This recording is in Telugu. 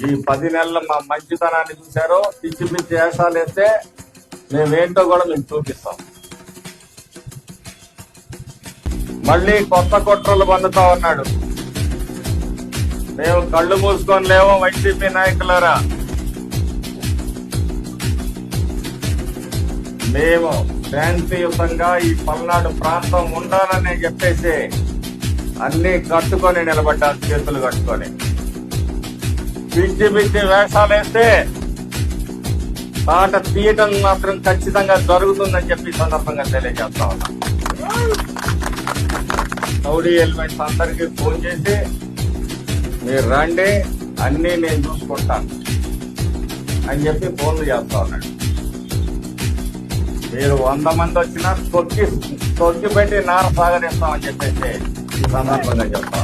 ఈ 10 నెలల మా మంచితనాన్ని చూశారో, పిచ్చి పిచ్చి వేషాలు వేస్తే మేమేంటో కూడా మీకు చూపిస్తాం. మళ్ళీ కొత్త కుట్రలు పన్నుతా ఉన్నాడు. మేము కళ్ళు మూసుకొని లేవో వైసీపీ నాయకులారా. మేము శాంతియుతంగా ఈ పల్నాడు ప్రాంతం ఉండాలని చెప్పేసి అన్ని కట్టుకొని నిలబడ్డారు, చేతులు కట్టుకొని. పిచ్చి పిచ్చి వేషాలు వేస్తే తాట తీయటం మాత్రం ఖచ్చితంగా జరుగుతుందని చెప్పి సందర్భంగా తెలియజేస్తా ఉన్నా. రౌడీ ఎలిమెంట్స్ అందరికీ ఫోన్ చేసి మీరు రండి, అన్ని నేను చూసుకుంటాను అని చెప్పి ఫోన్లు చేస్తా ఉన్నాడు. మీరు 100 మంది వచ్చినా తొక్కి పెట్టి నార సాగనిస్తామని చెప్పేసి ఈ సందర్భంగా చెప్తా